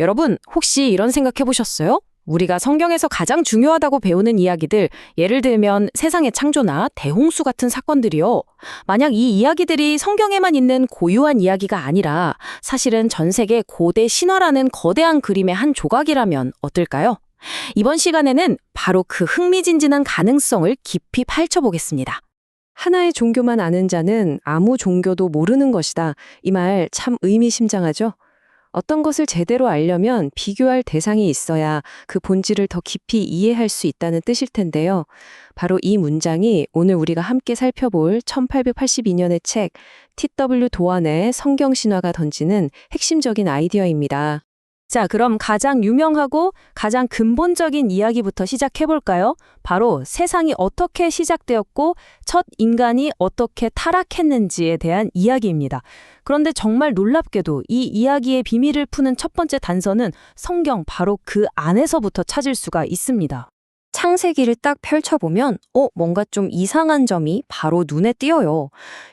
여러분, 혹시 이런 생각해 보셨어요? 우리가 성경에서 가장 중요하다고 배우는 이야기들, 예를 들면 세상의 창조나 대홍수 같은 사건들이요. 만약 이 이야기들이 성경에만 있는 고유한 이야기가 아니라 사실은 전 세계 고대 신화라는 거대한 그림의 한 조각이라면 어떨까요? 이번 시간에는 바로 그 흥미진진한 가능성을 깊이 파헤쳐보겠습니다. 하나의 종교만 아는 자는 아무 종교도 모르는 것이다. 이 말 참 의미심장하죠? 어떤 것을 제대로 알려면 비교할 대상이 있어야 그 본질을 더 깊이 이해할 수 있다는 뜻일 텐데요. 바로 이 문장이 오늘 우리가 함께 살펴볼 1882년의 책 T.W. 도안의 성경신화가 던지는 핵심적인 아이디어입니다. 자, 그럼 가장 유명하고 가장 근본적인 이야기부터 시작해볼까요? 바로 세상이 어떻게 시작되었고 첫 인간이 어떻게 타락했는지에 대한 이야기입니다. 그런데 정말 놀랍게도 이 이야기의 비밀을 푸는 첫 번째 단서는 성경 바로 그 안에서부터 찾을 수가 있습니다. 창세기를 딱 펼쳐보면 뭔가 좀 이상한 점이 바로 눈에 띄어요.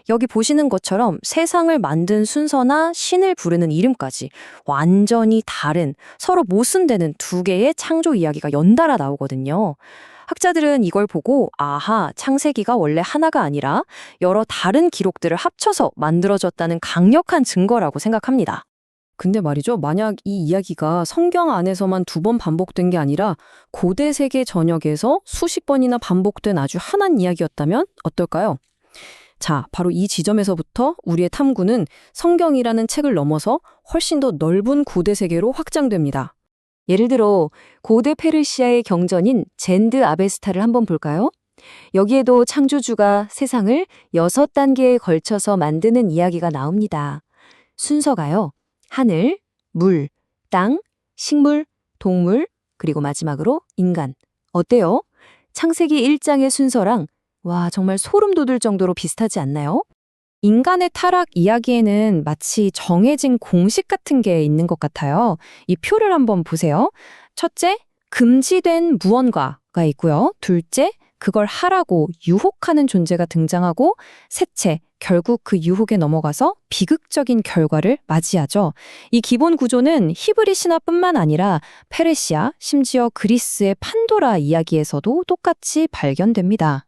여기 보시는 것처럼 세상을 만든 순서나 신을 부르는 이름까지 완전히 다른 서로 모순되는 두 개의 창조 이야기가 연달아 나오거든요. 학자들은 이걸 보고 아하, 창세기가 원래 하나가 아니라 여러 다른 기록들을 합쳐서 만들어졌다는 강력한 증거라고 생각합니다. 근데 말이죠. 만약 이 이야기가 성경 안에서만 2번 반복된 게 아니라 고대 세계 전역에서 수십 번이나 반복된 아주 흔한 이야기였다면 어떨까요? 자, 바로 이 지점에서부터 우리의 탐구는 성경이라는 책을 넘어서 훨씬 더 넓은 고대 세계로 확장됩니다. 예를 들어 고대 페르시아의 경전인 젠드 아베스타를 한번 볼까요? 여기에도 창조주가 세상을 6단계에 걸쳐서 만드는 이야기가 나옵니다. 순서가요. 하늘, 물, 땅, 식물, 동물, 그리고 마지막으로 인간. 어때요? 창세기 1장의 순서랑 정말 소름 돋을 정도로 비슷하지 않나요? 인간의 타락 이야기에는 마치 정해진 공식 같은 게 있는 것 같아요. 이 표를 한번 보세요. 첫째, 금지된 무언가가 있고요. 둘째, 그걸 하라고 유혹하는 존재가 등장하고, 셋째, 결국 그 유혹에 넘어가서 비극적인 결과를 맞이하죠. 이 기본 구조는 히브리 신화뿐만 아니라 페르시아, 심지어 그리스의 판도라 이야기에서도 똑같이 발견됩니다.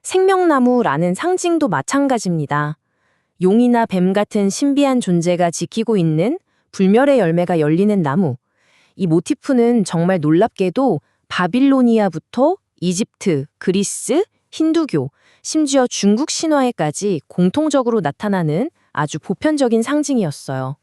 생명나무라는 상징도 마찬가지입니다. 용이나 뱀 같은 신비한 존재가 지키고 있는 불멸의 열매가 열리는 나무. 이 모티프는 정말 놀랍게도 바빌로니아부터 이집트, 그리스, 힌두교, 심지어 중국 신화에까지 공통적으로 나타나는 아주 보편적인 상징이었어요.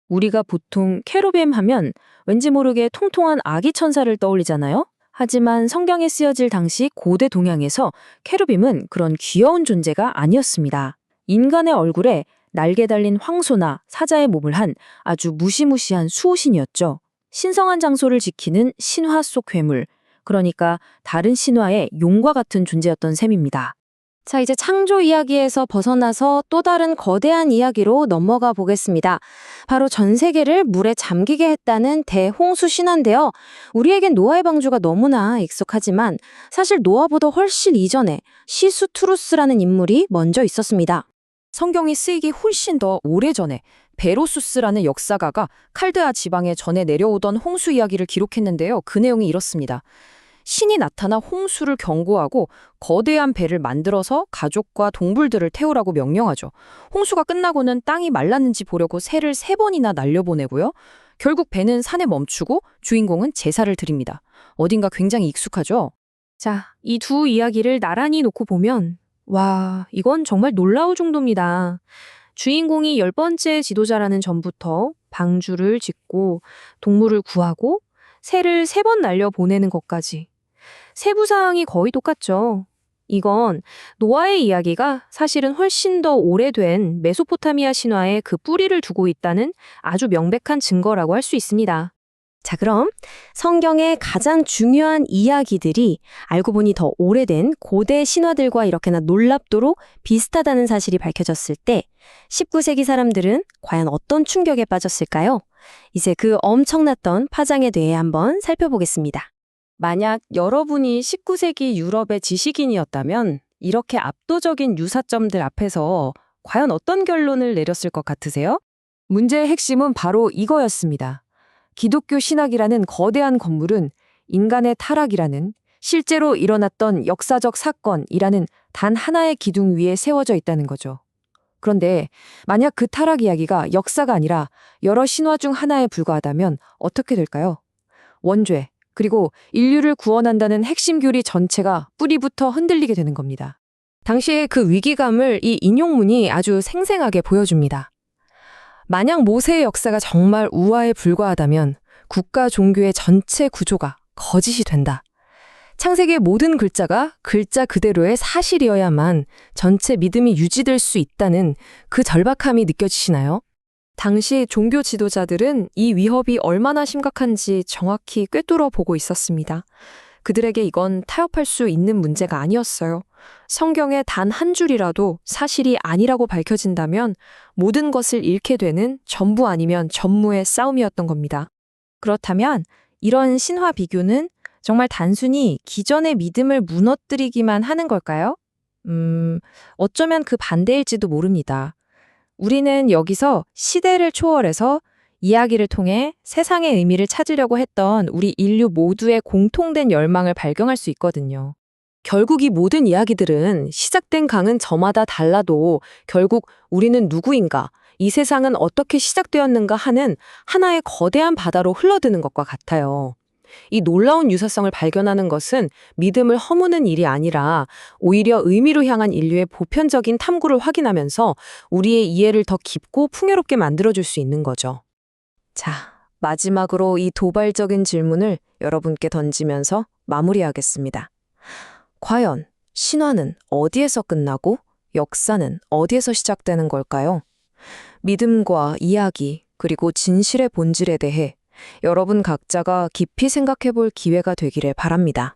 우리가 보통 케루빔 하면 왠지 모르게 통통한 아기 천사를 떠올리잖아요? 하지만 성경에 쓰여질 당시 고대 동양에서 케루빔은 그런 귀여운 존재가 아니었습니다. 인간의 얼굴에 날개 달린 황소나 사자의 몸을 한 아주 무시무시한 수호신이었죠. 신성한 장소를 지키는 신화 속 괴물, 그러니까 다른 신화의 용과 같은 존재였던 셈입니다. 자, 이제 창조 이야기에서 벗어나서 또 다른 거대한 이야기로 넘어가 보겠습니다. 바로 전 세계를 물에 잠기게 했다는 대홍수 신화인데요. 우리에겐 노아의 방주가 너무나 익숙하지만 사실 노아보다 훨씬 이전에 시수투루스라는 인물이 먼저 있었습니다. 성경이 쓰이기 훨씬 더 오래전에 베로수스라는 역사가가 칼드아 지방에 전해 내려오던 홍수 이야기를 기록했는데요. 그 내용이 이렇습니다. 신이 나타나 홍수를 경고하고 거대한 배를 만들어서 가족과 동물들을 태우라고 명령하죠. 홍수가 끝나고는 땅이 말랐는지 보려고 새를 3번이나 날려보내고요. 결국 배는 산에 멈추고 주인공은 제사를 드립니다. 어딘가 굉장히 익숙하죠? 자, 이 두 이야기를 나란히 놓고 보면 이건 정말 놀라울 정도입니다. 주인공이 10번째 지도자라는 점부터 방주를 짓고 동물을 구하고 새를 3번 날려보내는 것까지. 세부사항이 거의 똑같죠. 이건 노아의 이야기가 사실은 훨씬 더 오래된 메소포타미아 신화에 그 뿌리를 두고 있다는 아주 명백한 증거라고 할 수 있습니다. 자, 그럼 성경의 가장 중요한 이야기들이 알고 보니 더 오래된 고대 신화들과 이렇게나 놀랍도록 비슷하다는 사실이 밝혀졌을 때 19세기 사람들은 과연 어떤 충격에 빠졌을까요? 이제 그 엄청났던 파장에 대해 한번 살펴보겠습니다. 만약 여러분이 19세기 유럽의 지식인이었다면 이렇게 압도적인 유사점들 앞에서 과연 어떤 결론을 내렸을 것 같으세요? 문제의 핵심은 바로 이거였습니다. 기독교 신학이라는 거대한 건물은 인간의 타락이라는 실제로 일어났던 역사적 사건이라는 단 하나의 기둥 위에 세워져 있다는 거죠. 그런데 만약 그 타락 이야기가 역사가 아니라 여러 신화 중 하나에 불과하다면 어떻게 될까요? 원죄, 그리고 인류를 구원한다는 핵심 교리 전체가 뿌리부터 흔들리게 되는 겁니다. 당시의 그 위기감을 이 인용문이 아주 생생하게 보여줍니다. 만약 모세의 역사가 정말 우화에 불과하다면 국가 종교의 전체 구조가 거짓이 된다. 창세기의 모든 글자가 글자 그대로의 사실이어야만 전체 믿음이 유지될 수 있다는 그 절박함이 느껴지시나요? 당시 종교 지도자들은 이 위협이 얼마나 심각한지 정확히 꿰뚫어 보고 있었습니다. 그들에게 이건 타협할 수 있는 문제가 아니었어요. 성경의 단 한 줄이라도 사실이 아니라고 밝혀진다면 모든 것을 잃게 되는 전부 아니면 전무의 싸움이었던 겁니다. 그렇다면 이런 신화 비교는 정말 단순히 기존의 믿음을 무너뜨리기만 하는 걸까요? 어쩌면 그 반대일지도 모릅니다. 우리는 여기서 시대를 초월해서 이야기를 통해 세상의 의미를 찾으려고 했던 우리 인류 모두의 공통된 열망을 발견할 수 있거든요. 결국 이 모든 이야기들은 시작된 강은 저마다 달라도 결국 우리는 누구인가, 이 세상은 어떻게 시작되었는가 하는 하나의 거대한 바다로 흘러드는 것과 같아요. 이 놀라운 유사성을 발견하는 것은 믿음을 허무는 일이 아니라 오히려 의미로 향한 인류의 보편적인 탐구를 확인하면서 우리의 이해를 더 깊고 풍요롭게 만들어줄 수 있는 거죠. 자, 마지막으로 이 도발적인 질문을 여러분께 던지면서 마무리하겠습니다. 과연 신화는 어디에서 끝나고 역사는 어디에서 시작되는 걸까요? 믿음과 이야기, 그리고 진실의 본질에 대해 여러분 각자가 깊이 생각해 볼 기회가 되기를 바랍니다.